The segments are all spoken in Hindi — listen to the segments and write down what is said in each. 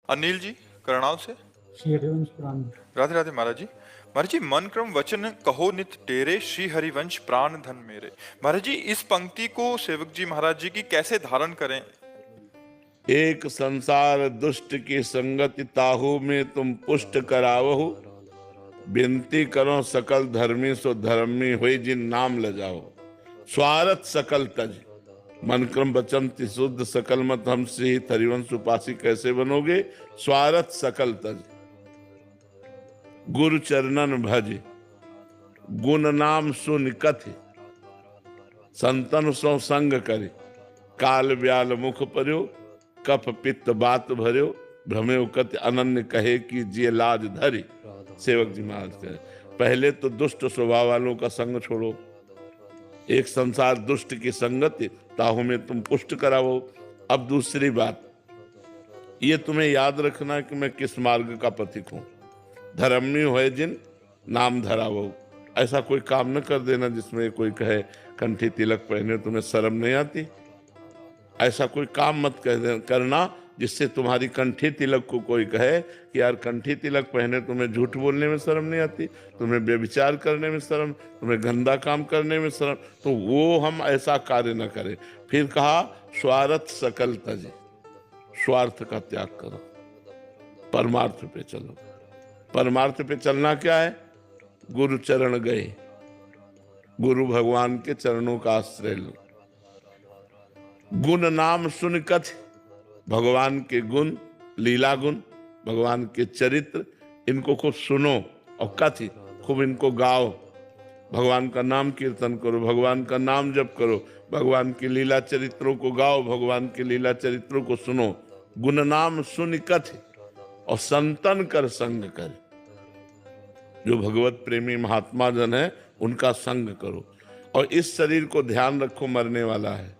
अनिल जी, करनाल से। श्री हरिवंश पुराण। राधे राधे महाराज जी। महाराज जी, मन क्रम वचन कहो नित टेरे, श्री हरिवंश प्राण धन मेरे। महाराज जी, इस पंक्ति को सेवक जी महाराज जी की कैसे धारण करें? एक संसार दुष्ट की संगति ताहू में तुम पुष्ट करावहु, विनती करो सकल धर्मी सो धर्मी हुई जिन नाम ल जाओ। स्वार्थ सकल तज, मन क्रम वचन शुद्ध सकल मत हम श्री हरिवंश उपासी कैसे बनोगे? स्वार्थ सकल तज, गुरु चरणन भज, गुण नाम सुन कथ, संतन सो संग करे, काल ब्याल मुख पर्यो, कफ पित्त बात भर्यो, भ्रमे कत अनन्य कहे कि जिय लाज धरी। सेवक जी महाराज कहे, पहले तो दुष्ट स्वभाव वालों का संग छोड़ो। एक संसार दुष्ट की संगति ताहू में तुम पुष्ट कराओ। अब दूसरी बात, ये तुम्हें याद रखना कि मैं किस मार्ग का पथिक हूं। धर्मी हुए जिन नाम धरावो। ऐसा कोई काम न कर देना जिसमें कोई कहे कंठी तिलक पहने तुम्हें शर्म नहीं आती। ऐसा कोई काम मत करना जिससे तुम्हारी कंठी तिलक को कोई कहे कि यार कंठी तिलक पहने तुम्हें झूठ बोलने में शर्म नहीं आती, तुम्हें व्यभिचार करने में शर्म, तुम्हें गंदा काम करने में शर्म, तो वो हम ऐसा कार्य न करें। फिर कहा स्वार्थ सकल तजे, स्वार्थ का त्याग करो, परमार्थ पे चलो। परमार्थ पे चलना क्या है? गुरु चरण गए, गुरु भगवान के चरणों का आश्रय लो। गुण नाम सुन कथ, भगवान के गुण, लीला गुण, भगवान के चरित्र, इनको खूब सुनो और कथ, खूब इनको गाओ। भगवान का नाम कीर्तन करो, भगवान का नाम जप करो, भगवान की लीला चरित्रों को गाओ, भगवान की लीला चरित्रों को सुनो। गुण नाम सुन कथ और संतन कर संग कर। जो भगवत प्रेमी महात्मा जन है उनका संग करो। और इस शरीर को ध्यान रखो, मरने वाला है।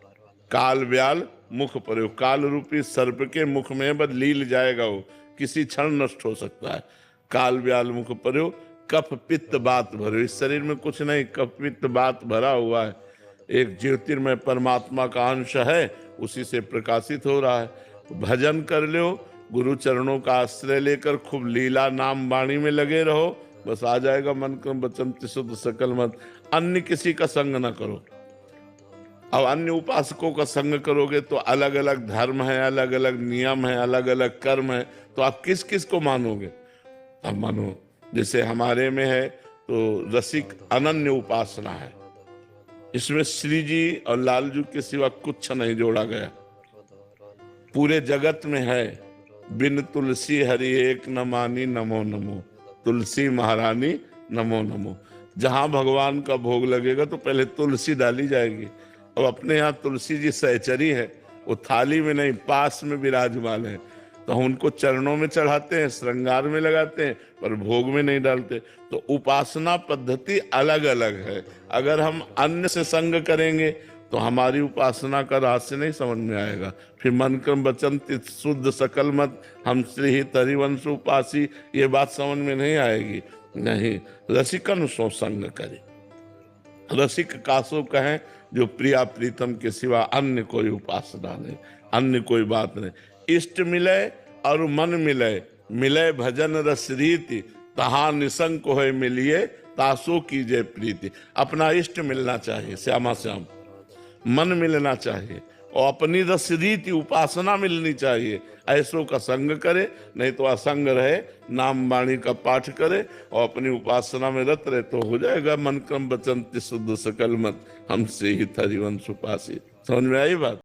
काल ब्याल मुख पर्यो, काल रूपी सर्प के मुख में बद लील जाएगा, वो किसी क्षण नष्ट हो सकता है। काल ब्याल मुख पर्यो, कफ पित्त बात भरो। इस शरीर में कुछ नहीं, कफ पित्त बात भरा हुआ है। एक ज्योतिर्मय परमात्मा का अंश है, उसी से प्रकाशित हो रहा है। भजन कर लो, गुरु चरणों का आश्रय लेकर खूब लीला नाम वाणी में लगे रहो, बस आ जाएगा मन क्रम वचन शुद्ध सकल मत। अन्य किसी का संग न करो। अब अन्य उपासकों का संग करोगे तो अलग अलग धर्म है, अलग अलग नियम है, अलग अलग कर्म है, तो आप किस किस को मानोगे? अब मानो जैसे हमारे में है तो रसिक अनन्य उपासना है, इसमें श्री जी और लालजू के सिवा कुछ नहीं जोड़ा गया। पूरे जगत में है बिन तुलसी हरि एक न मानी नमो नमो, तुलसी महारानी नमो नमो। जहां भगवान का भोग लगेगा तो पहले तुलसी डाली जाएगी। अब अपने यहाँ तुलसी जी सहचरी है, वो थाली में नहीं पास में विराजमान है, तो हम उनको चरणों में चढ़ाते हैं, श्रृंगार में लगाते हैं, पर भोग में नहीं डालते। तो उपासना पद्धति अलग अलग है। अगर हम अन्य से संग करेंगे तो हमारी उपासना का रहस्य नहीं समझ में आएगा। फिर मन क्रम वचन शुद्ध सकल मत हम श्री हरिवंश उपासी, ये बात समझ में नहीं आएगी। नहीं, रसिकन सो संग करे। रसिक कासो कहें जो प्रिया प्रीतम के सिवा अन्य कोई उपासना नहीं, अन्य कोई बात नहीं। इष्ट मिले और मन मिले, मिले भजन रस रीति, तहा निसंक होए मिलिए तासो कीजे प्रीति। अपना इष्ट मिलना चाहिए, श्यामा श्याम मन मिलना चाहिए, और अपनी रस रीति उपासना मिलनी चाहिए। ऐसों का संग करे, नहीं तो असंग रहे, नाम वाणी का पाठ करे और अपनी उपासना में रत रहे, तो हो जाएगा मन क्रम वचन शुद्ध सकल मत हम से ही हरिवंश उपासी। समझ में आई बात?